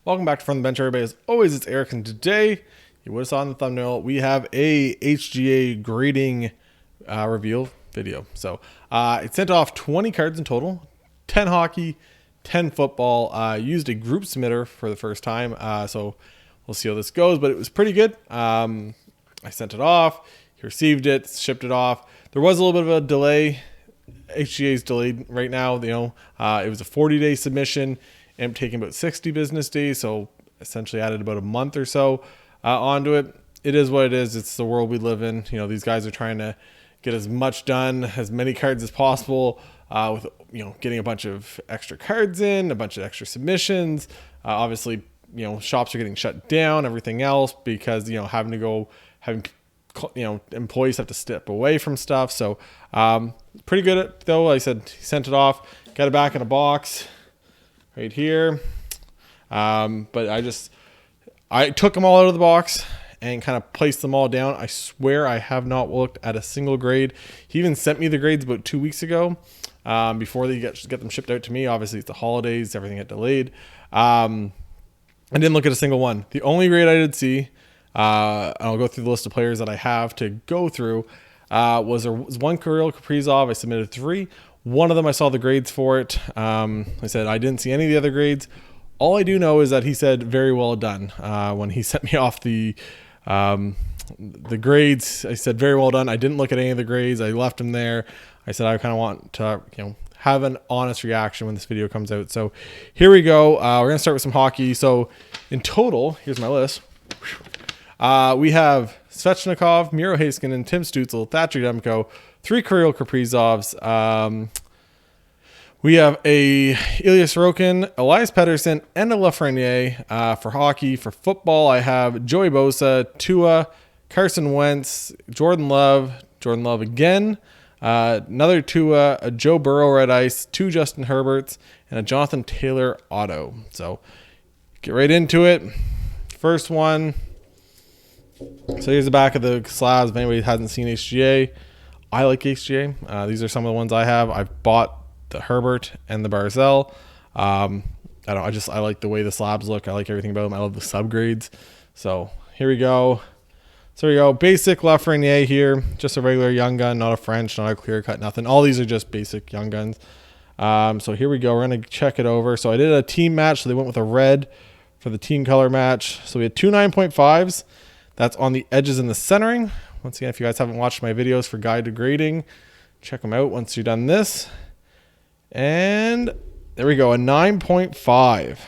Welcome back to From the Bench, everybody. As always, it's Eric, and today, you would have saw in the thumbnail, we have a HGA grading reveal video. So it sent off 20 cards in total, 10 hockey, 10 football. Used a group submitter for the first time, so we'll see how this goes, but it was pretty good. I sent it off, he received it, shipped it off. There was a little bit of a delay. HGA is delayed right now. It was a 40-day submission. And taking about 60 business days, so essentially added about a month or so onto it. It is what it is. It's the world we live in. You know, these guys are trying to get as much done, as many cards as possible, with getting a bunch of extra cards in, a bunch of extra submissions. Obviously, shops are getting shut down, everything else, because having employees have to step away from stuff. So pretty good at though. Like I said, he sent it off, got it back in a box right here. But I took them all out of the box and kind of placed them all down. I swear I have not looked at a single grade. He even sent me the grades about 2 weeks ago, before they get them shipped out to me. Obviously it's the holidays, everything got delayed. I didn't look at a single one. The only grade I did see, I'll go through the list of players that I have to go through, was one Grail Kaprizov. I submitted 3. One of them, I saw the grades for it. I said I didn't see any of the other grades. All I do know is that he said very well done when he sent me off the grades. I said very well done. I didn't look at any of the grades. I left them there. I said I kind of want to have an honest reaction when this video comes out. So here we go. We're gonna start with some hockey. So in total, here's my list. We have Svechnikov, Miro Heiskanen, Tim Stützle, Thatcher Demko, 3 Grail Kaprizovs. We have a Ilya Sorokin, Elias Pettersson, and a Lafreniere. For hockey. For football, I have Joey Bosa, Tua, Carson Wentz, Jordan Love again, another Tua, a Joe Burrow red ice, 2 Justin Herberts, and a Jonathan Taylor auto. So get right into it. First one. So here's the back of the slabs. If anybody hasn't seen HGA, I like HGA. These are some of the ones I have. I've bought the Herbert and the Barzell. I like the way the slabs look. I like everything about them. I love the subgrades. So here we go. So here we go. Basic Lafreniere here. Just a regular young gun, not a French, not a clear cut, nothing. All these are just basic young guns. So here we go. We're going to check it over. So I did a team match. So they went with a red for the team color match. So we had 2 9.5s. That's on the edges and the centering. Once again, if you guys haven't watched my videos for guide to grading, check them out once you're done this. And there we go, a 9.5.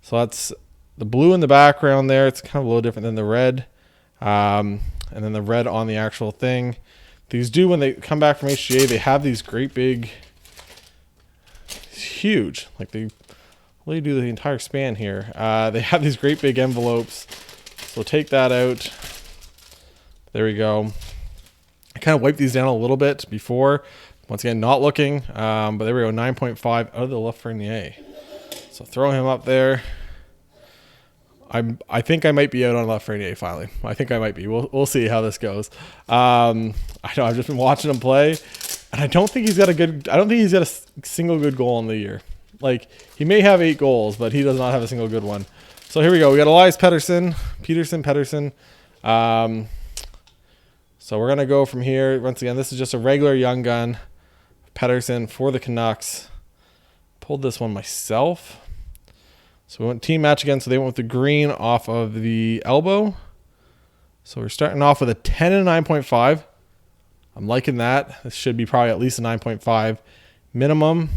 So that's the blue in the background there. It's kind of a little different than the red. And then the red on the actual thing. These do, when they come back from HGA, they have these great big, huge, like they really do the entire span here. They have these great big envelopes. So take that out. There we go. I kind of wiped these down a little bit before. Once again, not looking. But there we go, 9.5 out of the Lafreniere. So throw him up there. I think I might be out on Lafreniere finally. I think I might be. We'll see how this goes. I know I've just been watching him play, and I don't think he's got a single good goal in the year. Like, he may have 8 goals, but he does not have a single good one. So here we go. We got Elias Pettersson. So we're going to go from here. Once again, this is just a regular young gun. Pettersson for the Canucks. Pulled this one myself. So we went team match again. So they went with the green off of the elbow. So we're starting off with a 10 and a 9.5. I'm liking that. This should be probably at least a 9.5 minimum.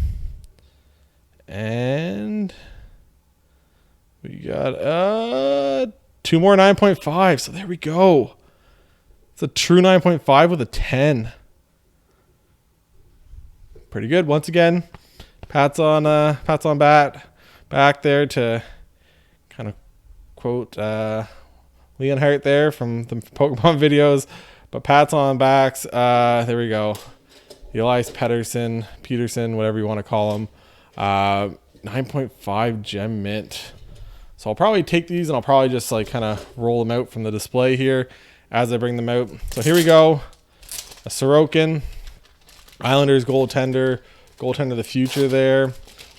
And we got 2 more 9.5. So there we go. It's a true 9.5 with a 10. Pretty good. Once again, pats on back there to kind of quote Leonhardt there from the Pokemon videos. But pats on backs. There we go. Elias Peterson, whatever you want to call him. 9.5 gem mint. So I'll probably take these and I'll probably just like kind of roll them out from the display here as I bring them out. So here we go. A Sorokin. Islanders goaltender of the future there.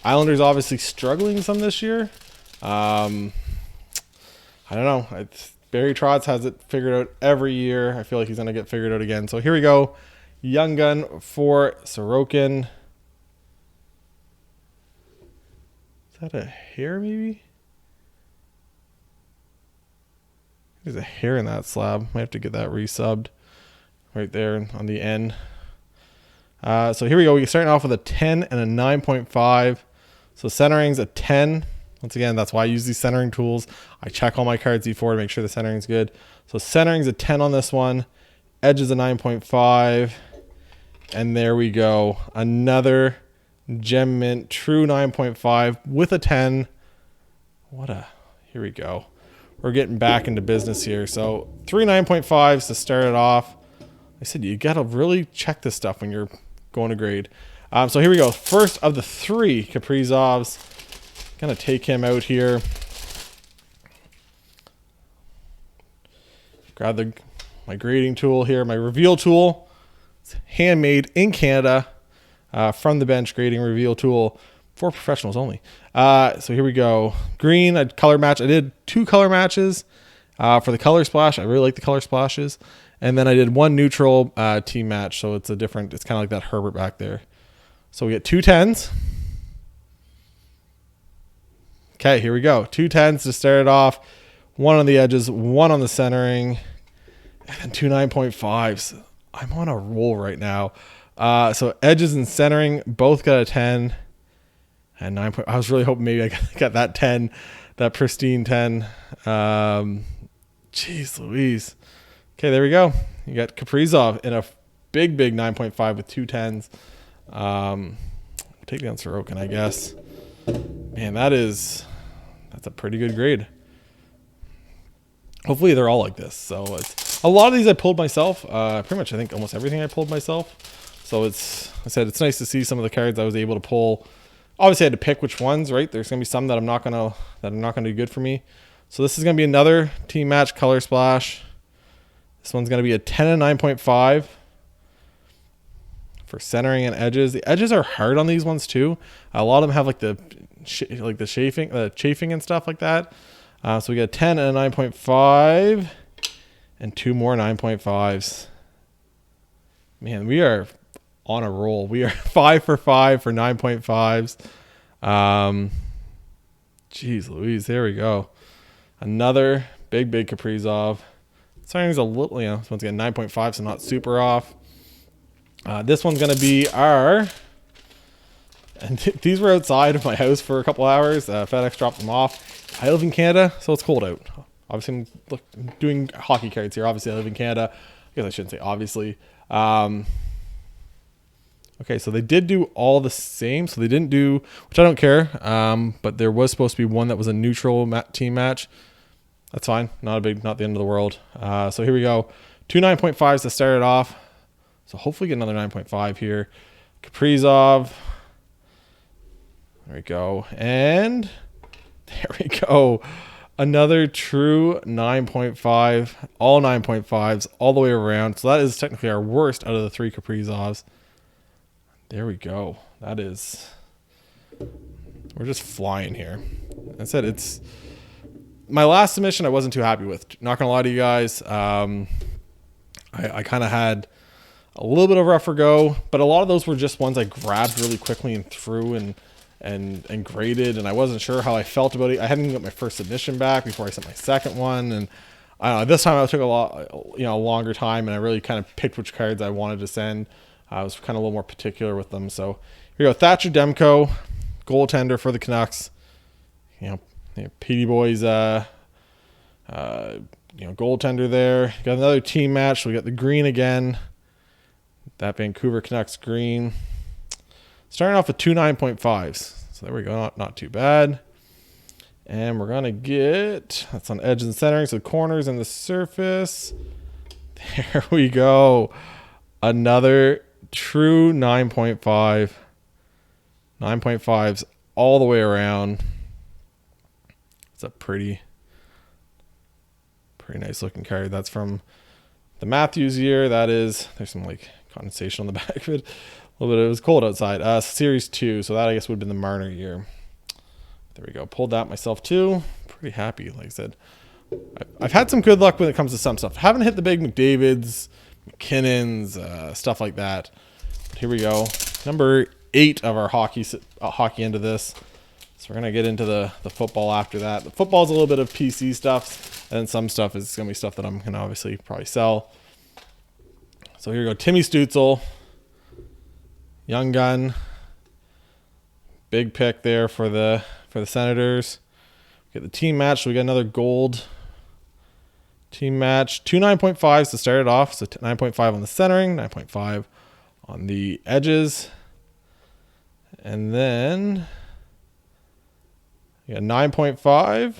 Islanders obviously struggling some this year. I don't know. Barry Trotz has it figured out every year. I feel like he's going to get figured out again. So here we go. Young Gun for Sorokin. Is that a hair maybe? There's a hair in that slab. Might have to get that resubbed right there on the end. So here we go. We're starting off with a 10 and a 9.5. So centering's a 10. Once again, that's why I use these centering tools. I check all my cards before to make sure the centering's good. So centering's a 10 on this one. Edge is a 9.5. And there we go. Another Gem Mint True 9.5 with a 10. Here we go. We're getting back into business here. So 3 9.5s to start it off. I said you got to really check this stuff when you're going to grade. So here we go. First of the 3 Kaprizovs. Gonna take him out here. Grab my grading tool here, my reveal tool. It's handmade in Canada, from the bench grading reveal tool for professionals only. So here we go. Green, I color match. I did 2 color matches for the color splash. I really like the color splashes. And then I did 1 neutral team match. So it's kind of like that Herbert back there. So we get 2 10s. Okay, here we go. 2 10s to start it off. 1 on the edges, 1 on the centering, and 2 9.5s. I'm on a roll right now. So edges and centering both got a 10 and 9. I was really hoping maybe I got that 10, that pristine 10. Jeez Louise. Okay, there we go. You got Kaprizov in a big 9.5 with 2 10s. Take down Sorokin, I guess. Man, that's a pretty good grade. Hopefully they're all like this. So a lot of these I pulled myself. Pretty much I think almost everything I pulled myself. So it's nice to see some of the cards I was able to pull. Obviously I had to pick which ones, right? There's gonna be some that I'm not gonna do good for me. So this is gonna be another team match color splash. This one's gonna be a 10 and 9.5 for centering and edges. The edges are hard on these ones too. A lot of them have like the chafing and stuff like that. So we got a 10 and a 9.5 and 2 more 9.5s. Man, we are on a roll. We are 5 for 5 for 9.5s. Jeez Louise, there we go. Another big Kaprizov. Centering's a little, this one's got 9.5, so not super off. This one's going to be and these were outside of my house for a couple hours. FedEx dropped them off. I live in Canada, so it's cold out. Obviously, I'm doing hockey cards here. Obviously, I live in Canada. I guess I shouldn't say obviously. Okay, so they did do all the same. So they didn't do, which I don't care, but there was supposed to be one that was a neutral team match. That's fine. Not the end of the world. So here we go. 2 9.5s to start it off. So hopefully get another 9.5 here. Kaprizov. There we go. And there we go. Another true 9.5. All 9.5s all the way around. So that is technically our worst out of the 3 Kaprizovs. There we go. We're just flying here. I said it's my last submission I wasn't too happy with. Not gonna lie to you guys. I kind of had a little bit of a rougher go, but a lot of those were just ones I grabbed really quickly and threw and graded, and I wasn't sure how I felt about it. I hadn't even got my first submission back before I sent my second one, and I don't know, this time I took a longer time, and I really kind of picked which cards I wanted to send. I was kind of a little more particular with them. So here we go. Thatcher Demko, goaltender for the Canucks. Petey Boys, goaltender there. Got another team match. So we got the green again. That Vancouver Canucks green. Starting off with 2 9.5s. So there we go. Not too bad. And we're going to get, that's on edge and centering. So the corners and the surface. There we go. Another true 9.5. 9.5s all the way around. It's a pretty nice looking card. That's from the Matthews year. There's some condensation on the back of it. A little bit. It was cold outside. Series 2. So that I guess would have been the Marner year. There we go. Pulled that myself too. Pretty happy. Like I said, I've had some good luck when it comes to some stuff. Haven't hit the big McDavids, McKinnons, stuff like that. But here we go. Number 8 of our hockey end of this. So we're going to get into the football after that. The football is a little bit of PC stuff. And then some stuff is going to be stuff that I'm going to obviously probably sell. So here we go. Timmy Stützle. Young gun. Big pick there for the Senators. We get the team match. So we got another gold team match. 2 9.5s to start it off. So 9.5 on the centering. 9.5 on the edges. And then... yeah, 9.5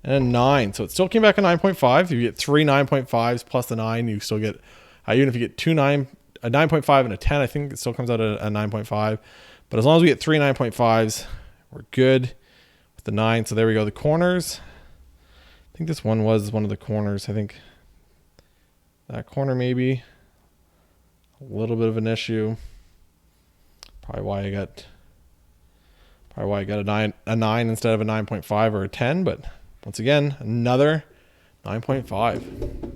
and a 9. So it still came back a 9.5. If you get 3 9.5s plus the 9, you still get, even if you get a 9.5 and a 10, I think it still comes out at a 9.5. But as long as we get 3 9.5s, we're good with the 9. So there we go. The corners. I think this one was one of the corners. I think that corner maybe a little bit of an issue. Probably why I got a 9 instead of a 9.5 or a 10. But once again, another 9.5.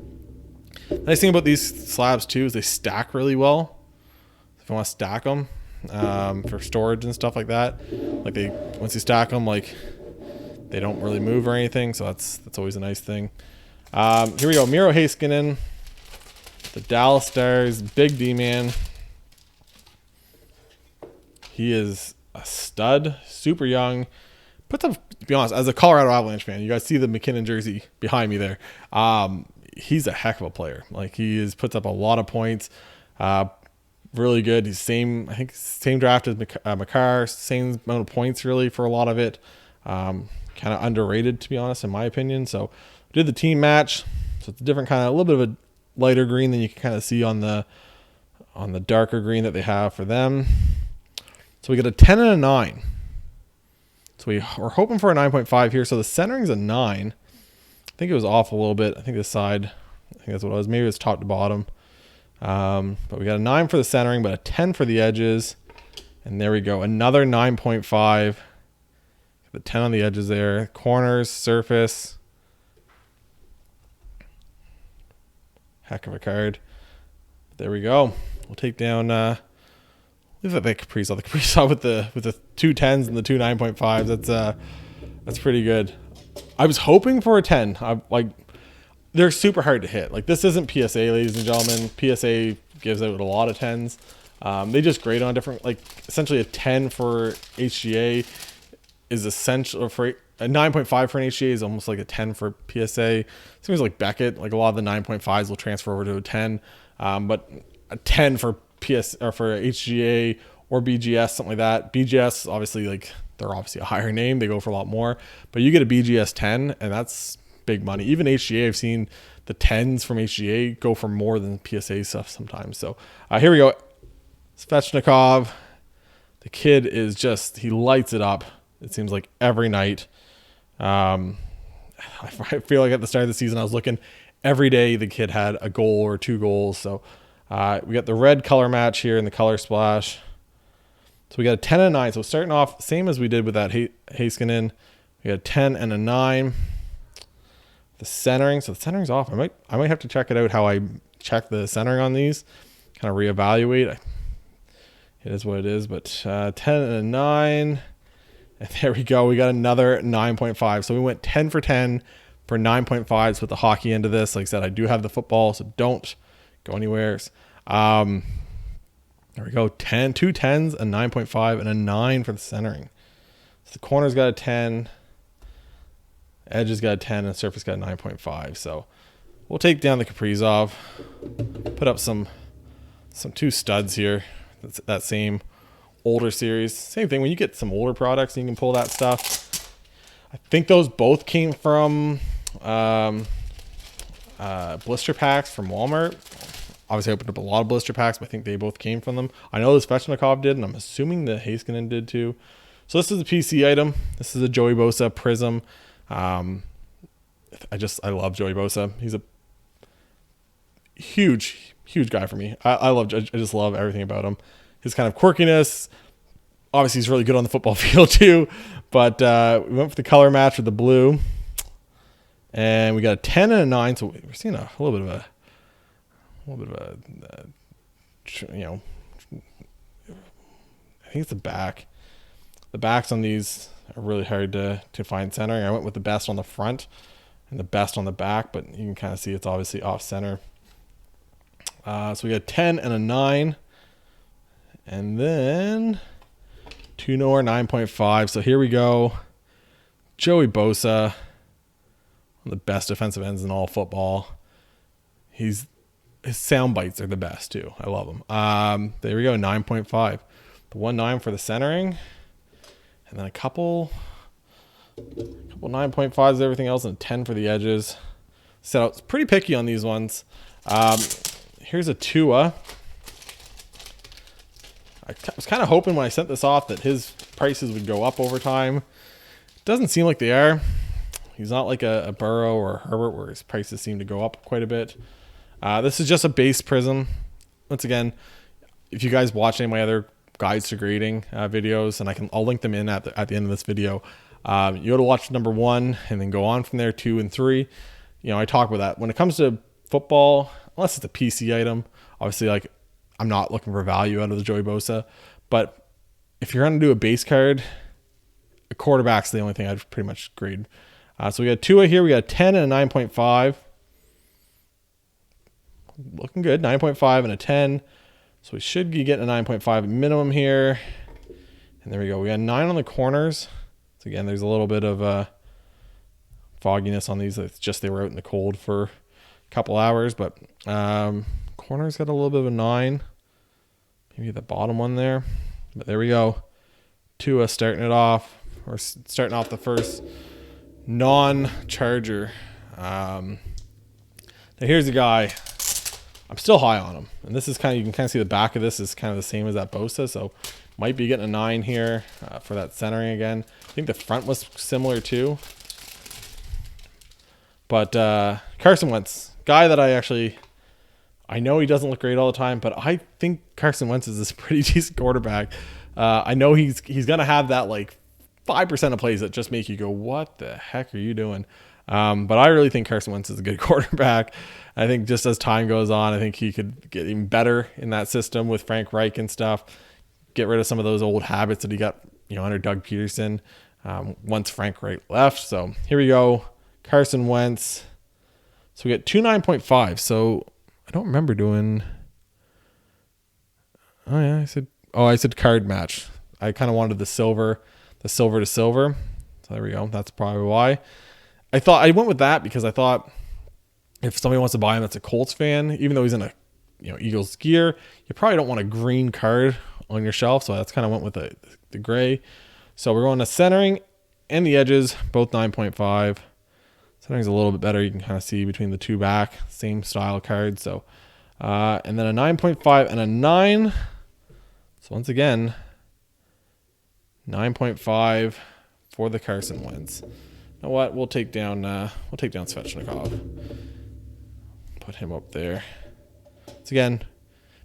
The nice thing about these slabs too is they stack really well. If you want to stack them for storage and stuff like that, like once you stack them, like they don't really move or anything. So that's always a nice thing. Here we go. Miro Heiskanen, the Dallas Stars, big D man. He is a stud, super young. Puts up, to be honest, as a Colorado Avalanche fan, you guys see the McKinnon jersey behind me there. He's a heck of a player. Like puts up a lot of points. Really good. He's I think same draft as Makar, same amount of points really for a lot of it. Kind of underrated, to be honest, in my opinion. So we did the team match. So it's a different kind of, a little bit of a lighter green than you can kind of see on the darker green that they have for them. So we got a 10 and a 9. So we're hoping for a 9.5 here. So the centering's a 9. I think it was off a little bit. I think this side, I think that's what it was. Maybe it was top to bottom. But we got a 9 for the centering, but a 10 for the edges. And there we go. Another 9.5. The 10 on the edges there. Corners, surface. Heck of a card. There we go. We'll take down... Look at the Kaprizov. The Kaprizov with the 2 10s and the 2 9.5s. That's pretty good. I was hoping for a 10. They're super hard to hit. Like, this isn't PSA, ladies and gentlemen. PSA gives out a lot of 10s. They just grade on different, like, essentially a 10 for HGA is essential for a 9.5 for an HGA is almost like a 10 for PSA. Seems like Beckett, like a lot of the 9.5s will transfer over to a 10. But a 10 for or for HGA or BGS, something like that. BGS, obviously, like they're obviously a higher name. They go for a lot more, but you get a BGS 10 and that's big money. Even HGA, I've seen the 10s from HGA go for more than PSA stuff sometimes. So here we go. Svechnikov. The kid is he lights it up. It seems like every night. I feel like at the start of the season, I was looking every day. The kid had a goal or 2 goals. So we got the red color match here in the color splash. So we got a 10 and a 9. So starting off same as we did with that Heiskanen. We got a 10 and a 9. The centering. So the centering's off. I might have to check it out how I check the centering on these. Kind of reevaluate. It is what it is. But 10 and a 9. And there we go. We got another 9.5. So we went 10 for 10 for 9.5s with the hockey end of this. Like I said, I do have the football, so don't go anywhere. There we go. 2 10s, a 9.5, and a 9 for the centering. So the corner's got a 10. Edge's got a 10, and surface got a 9.5. So we'll take down the Kaprizov. Put up some 2 studs here. That's that same older series. Same thing. When you get some older products, you can pull that stuff. I think those both came from blister packs from Walmart. Obviously, I opened up a lot of blister packs, but I think they both came from them. I know the Svechnikov did, and I'm assuming the Heiskanen did too. So this is a PC item. This is a Joey Bosa Prism. I love Joey Bosa. He's a huge guy for me. I just love everything about him. His kind of quirkiness. Obviously, he's really good on the football field too. But we went for the color match with the blue. And we got a 10 and a 9. So we're seeing a little bit of a, you know, I think it's the back. The backs on these are really hard to find centering. I went with the best on the front and the best on the back, but you can kind of see it's obviously off center. So we got 10 and a 9. And then 2 more, 9.5. So here we go. Joey Bosa, one of the best defensive ends in all football. His sound bites are the best too. I love them. There we go, 9.5. The 1.9 for the centering, and then a couple 9.5s, everything else, and a 10 for the edges. So it's pretty picky on these ones. Here's a Tua. I was kind of hoping when I sent this off that his prices would go up over time. Doesn't seem like they are. He's not like a Burrow or a Herbert where his prices seem to go up quite a bit. This is just a base prism. Once again, if you guys watch any of my other guides to grading videos, and I'll link them in at the end of this video. You go to watch number 1 and then go on from there, 2 and 3. You know, I talk about that. When it comes to football, unless it's a PC item, obviously, like, I'm not looking for value out of the Joey Bosa. But if you're going to do a base card, a quarterback's the only thing I'd pretty much grade. So we got Tua here. We got a 10 and a 9.5. Looking good. 9.5 and a 10. So we should be getting a 9.5 minimum here. And there we go. We got 9 on the corners. So again, there's a little bit of fogginess on these. It's just they were out in the cold for a couple hours. But corners got a little bit of a 9. Maybe the bottom one there. But there we go. Tua starting it off. Or starting off the first non-charger. Now here's the guy. I'm still high on him. And this is kind of, you can kind of see the back of this is kind of the same as that Bosa. So might be getting a 9 here for that centering again. I think the front was similar too. But Carson Wentz, guy that I know he doesn't look great all the time, but I think Carson Wentz is this pretty decent quarterback. I know he's going to have that like 5% of plays that just make you go, what the heck are you doing? But I really think Carson Wentz is a good quarterback. I think just as time goes on, I think he could get even better in that system with Frank Reich and stuff. Get rid of some of those old habits that he got, under Doug Peterson once Frank Reich left. So here we go, Carson Wentz. So we get 2 9.5. So I don't remember doing. Oh yeah, I said card match. I kind of wanted the silver to silver. So there we go. That's probably why. I went with that because I thought if somebody wants to buy him that's a Colts fan, even though he's in a Eagles gear, you probably don't want a green card on your shelf. So that's kind of went with the gray. So we're going to centering and the edges, both 9.5. Centering's a little bit better. You can kind of see between the two back, same style cards. So and then a 9.5 and a 9. So once again, 9.5 for the Carson Wentz. You know what? We'll take down Svechnikov. Put him up there. Once again,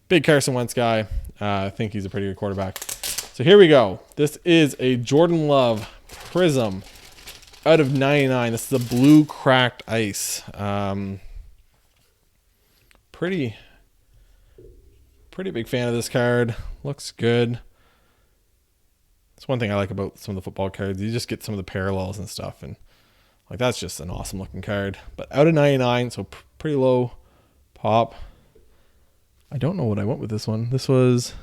big Carson Wentz guy. I think he's a pretty good quarterback. So here we go. This is a Jordan Love Prism out of 99. This is a blue cracked ice. Pretty big fan of this card. Looks good. That's one thing I like about some of the football cards. You just get some of the parallels and stuff, and like that's just an awesome looking card. But out of 99, so pretty low pop. I don't know what I went with this one. This was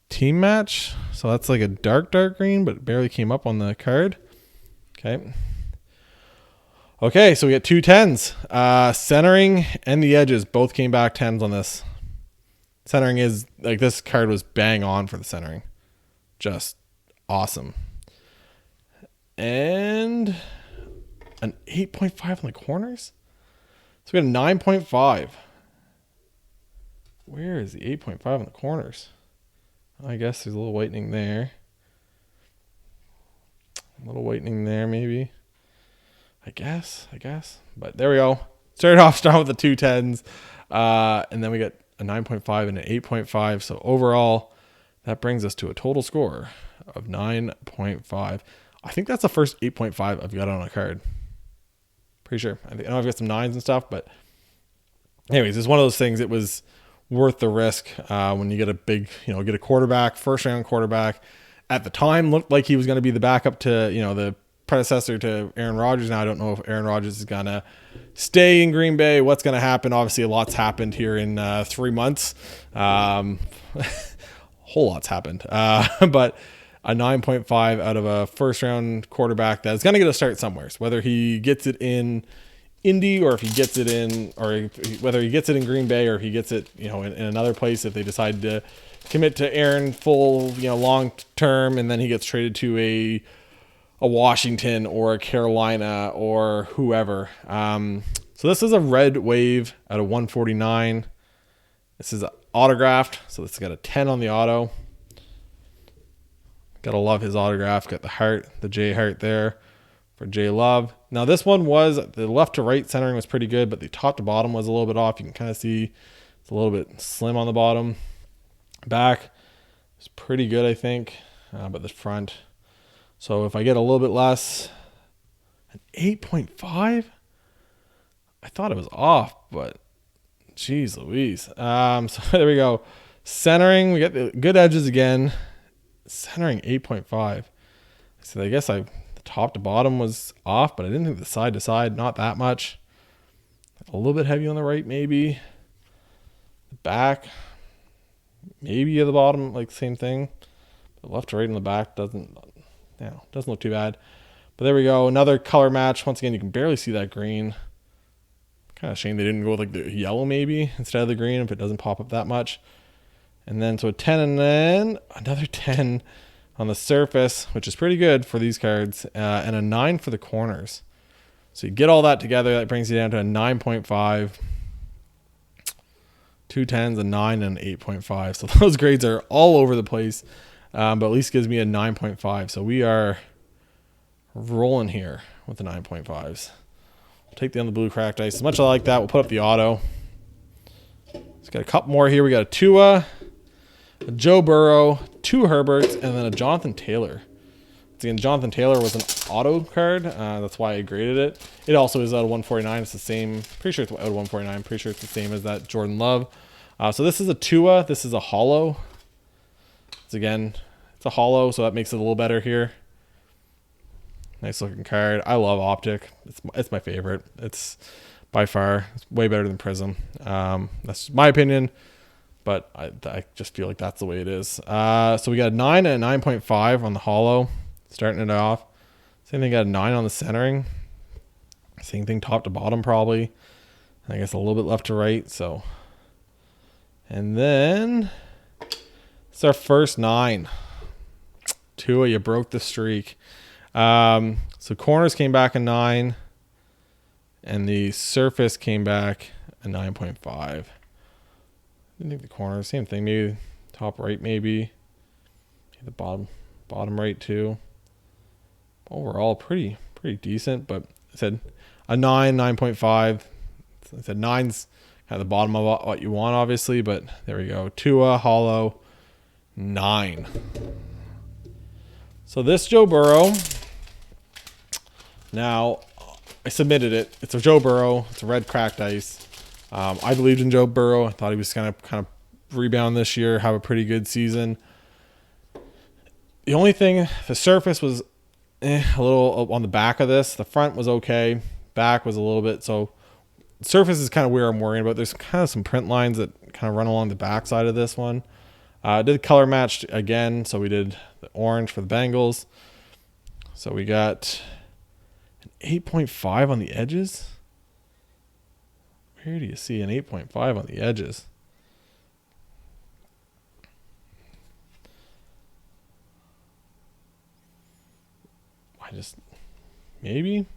team match, so that's like a dark green, but it barely came up on the card. Okay, so we got 2 10s. Centering and the edges both came back 10s on this. Centering is like this card was bang on for the centering. Just awesome. And an 8.5 on the corners. So we got a 9.5. Where is the 8.5 on the corners? I guess there's a little whitening there. A little whitening there maybe. I guess. But there we go. Started off strong with the 2 10s. And then we got a 9.5 and an 8.5. So overall, that brings us to a total score of 9.5. I think that's the first 8.5 I've got on a card. Pretty sure. I know I've got some 9s and stuff, but anyways, it's one of those things. It was worth the risk when you get a big, get a quarterback, first round quarterback. At the time, looked like he was going to be the backup to, the predecessor to Aaron Rodgers. Now I don't know if Aaron Rodgers is going to stay in Green Bay. What's going to happen? Obviously, a lot's happened here in 3 months. Whole lot's happened. But a 9.5 out of a first round quarterback that's going to get a start somewhere. So whether he gets it in Indy or if he gets it in, or whether he gets it in Green Bay or if he gets it, in another place, if they decide to commit to Aaron full, long term, and then he gets traded to a Washington or a Carolina or whoever. So this is a red wave out of 149. This is autographed, so it's got a 10 on the auto. Gotta love his autograph. Got the heart, the J heart there for J Love. Now this one was, the left to right centering was pretty good, but the top to bottom was a little bit off. You can kind of see it's a little bit slim on the bottom. Back is pretty good, I think, but the front. So if I get a little bit less, an 8.5, I thought it was off, but geez Louise. So there we go. Centering, we got the good edges again. Centering 8.5. So I guess the top to bottom was off, but I didn't think the side to side, not that much. A little bit heavy on the right, maybe. The back, maybe at the bottom, like same thing. The left to right in the back doesn't look too bad. But there we go. Another color match. Once again, you can barely see that green. Kind of shame they didn't go with like the yellow maybe instead of the green if it doesn't pop up that much. And then so a 10 and then another 10 on the surface, which is pretty good for these cards, and a 9 for the corners. So you get all that together, that brings you down to a 9.5. 2 10s, a 9, and an 8.5. So those grades are all over the place, but at least gives me a 9.5. So we are rolling here with the 9.5s. We'll take the on the blue cracked ice. As much as I like that, we'll put up the auto. Let's got a couple more here. We got a Tua, a Joe Burrow, 2 Herberts, and then a Jonathan Taylor. Again, Jonathan Taylor was an auto card. That's why I graded it. It also is out of 149. It's the same. Pretty sure it's out of 149. Pretty sure it's the same as that Jordan Love. So this is a Tua. This is a hollow. It's a hollow, so that makes it a little better here. Nice looking card. I love Optic. It's my favorite. It's by far, it's way better than Prism. That's my opinion, but I just feel like that's the way it is. So we got a 9 and a 9.5 on the hollow. Starting it off. Same thing, got a 9 on the centering. Same thing top to bottom probably. I guess a little bit left to right. So, and then it's our first 9. Tua, you broke the streak. So corners came back a 9. And the surface came back a 9.5. I didn't think the corners, same thing. Maybe top right maybe. The bottom right too. Overall pretty decent, but I said a 9.5. I said 9's kind of the bottom of what you want, obviously, but there we go. Tua, hollow, 9. So this Joe Burrow, now I submitted it. It's a Joe Burrow. It's a red cracked ice. I believed in Joe Burrow. I thought he was going to kind of rebound this year, have a pretty good season. The only thing, the surface was a little on the back of this. The front was okay. Back was a little bit. So surface is kind of where I'm worrying about. There's kind of some print lines that kind of run along the back side of this one. Did color matched again. So we did the orange for the Bengals. So we got an 8.5 on the edges. Where do you see an 8.5 on the edges? Maybe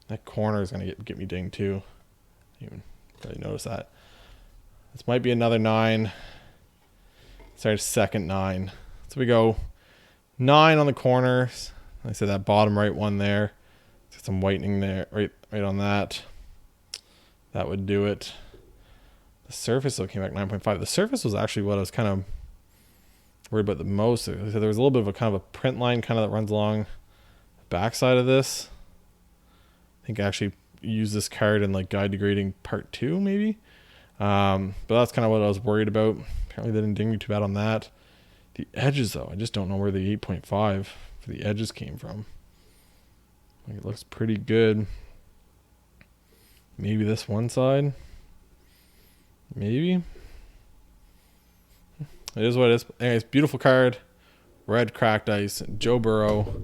that corner is going to get me dinged too. I didn't even really notice that. This might be another 9. Sorry, second 9. So we go 9 on the corners. I said that bottom right one there. Got some whitening there, right on that. That would do it. The surface though came back 9.5. The surface was actually what I was kind of worried about the most. So there was a little bit of a kind of a print line kind of that runs along the backside of this. I think I actually used this card in like Guide to Grading Part 2 maybe. But that's kind of what I was worried about. Apparently they didn't ding me too bad on that. The edges though, I just don't know where the 8.5 for the edges came from. Like, it looks pretty good. Maybe this one side. Maybe. It is what it is. Anyways, beautiful card. Red cracked ice. Joe Burrow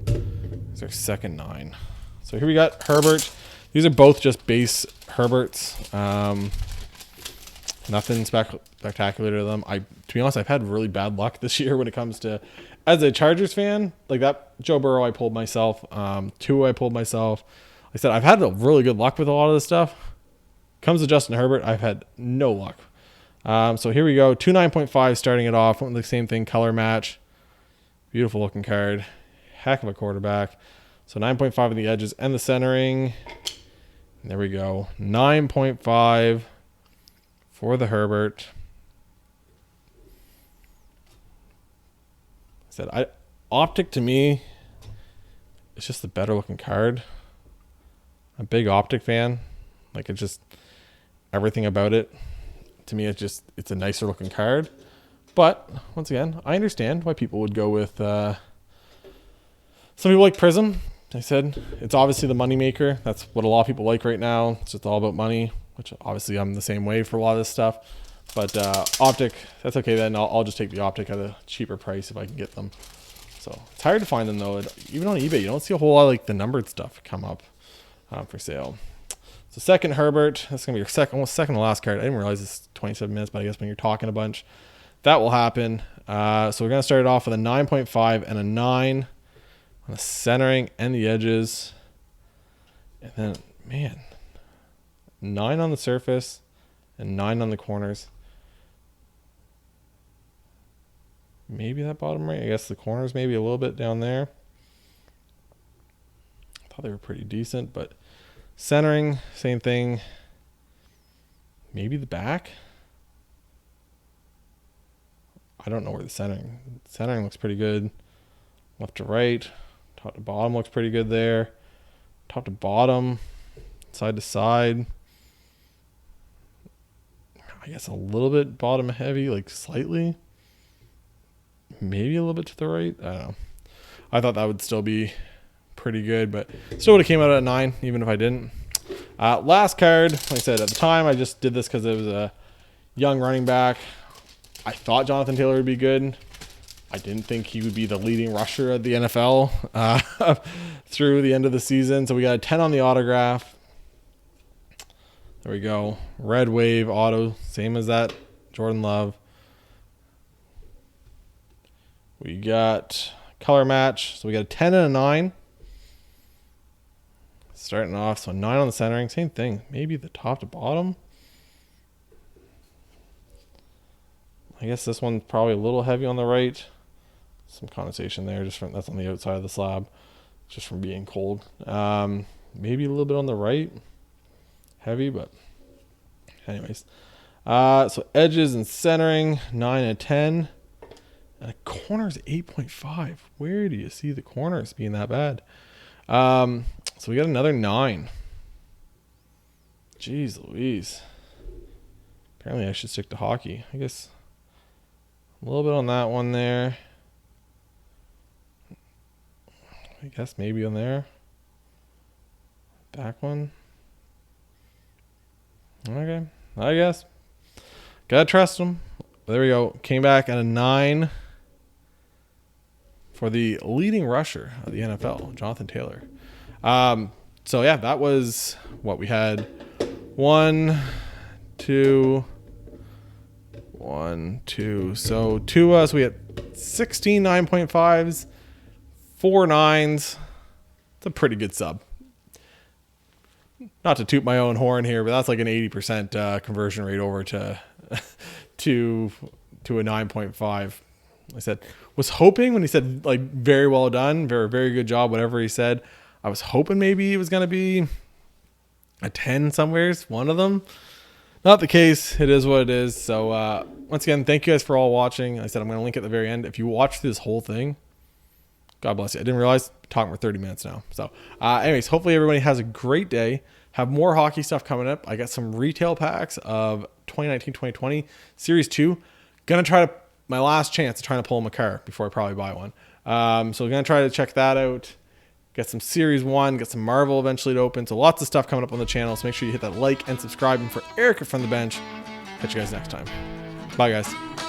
is our second 9. So here we got Herbert. These are both just base Herberts. Nothing spectacular to them. To be honest, I've had really bad luck this year when it comes to, as a Chargers fan, like that Joe Burrow I pulled myself. Tua I pulled myself. Like I said, I've had really good luck with a lot of this stuff. Comes to Justin Herbert, I've had no luck. So here we go. 2 9.5 starting it off. Went with the same thing, color match. Beautiful looking card. Heck of a quarterback. So 9.5 on the edges and the centering. And there we go. 9.5 for the Herbert. I said, Optic to me, it's just the better looking card. I'm a big Optic fan. Like, it's just everything about it. To me, it's a nicer looking card. But once again, I understand why people would go with some people like Prism. I said it's obviously the money maker. That's what a lot of people like right now. It's just all about money, which obviously I'm the same way for a lot of this stuff. But Optic, that's okay then. I'll just take the Optic at a cheaper price if I can get them. So it's hard to find them though. Even on eBay, you don't see a whole lot of like the numbered stuff come up for sale. So second Herbert, that's gonna be your almost second to last card. I didn't realize it's 27 minutes, but I guess when you're talking a bunch, that will happen. So we're gonna start it off with a 9.5 and a 9 on the centering and the edges, and then man, 9 on the surface and 9 on the corners. Maybe that bottom right. I guess the corners maybe a little bit down there. I thought they were pretty decent, but centering, same thing. Maybe the back. I don't know where the centering looks pretty good. Left to right, top to bottom looks pretty good there. Top to bottom, side to side. I guess a little bit bottom heavy, like slightly. Maybe a little bit to the right. I don't know. I thought that would still be pretty good, but still would have came out at 9, even if I didn't. Last card, like I said, at the time, I just did this because it was a young running back. I thought Jonathan Taylor would be good. I didn't think he would be the leading rusher of the NFL through the end of the season. So we got a 10 on the autograph. There we go. Red Wave auto, same as that Jordan Love. We got color match. So we got a 10 and a 9. Starting off, so 9 on the centering. Same thing. Maybe the top to bottom. I guess this one's probably a little heavy on the right. Some condensation there. That's on the outside of the slab. Just from being cold. Maybe a little bit on the right. Heavy, but anyways. So edges and centering, 9 and 10. And the corners 8.5. Where do you see the corners being that bad? So we got another 9. Jeez Louise. Apparently I should stick to hockey. I guess a little bit on that one there. I guess maybe on there. Back one. Okay. I guess. Gotta trust him. There we go. Came back at a 9. For the leading rusher of the NFL, Jonathan Taylor. So yeah, that was what we had. 1, 2. So so we had 16 9.5s, 4 9s. It's a pretty good sub. Not to toot my own horn here, but that's like an 80% conversion rate over to to a 9.5. I said, was hoping when he said like very well done, very good job, whatever he said. I was hoping maybe it was going to be a 10 somewheres, one of them. not the case. It is what it is. So once again, thank you guys for all watching. Like I said, I'm going to link at the very end. If you watch this whole thing, God bless you. I didn't realize I'm talking for 30 minutes now. So anyways, hopefully everybody has a great day. Have more hockey stuff coming up. I got some retail packs of 2019-2020 Series 2. Gonna try to, my last chance of trying to pull them a car before I probably buy one. So we're gonna try to check that out. Get some Series 1, get some Marvel eventually to open. So lots of stuff coming up on the channel. So make sure you hit that like and subscribe. And for Eric from the bench, catch you guys next time. Bye guys.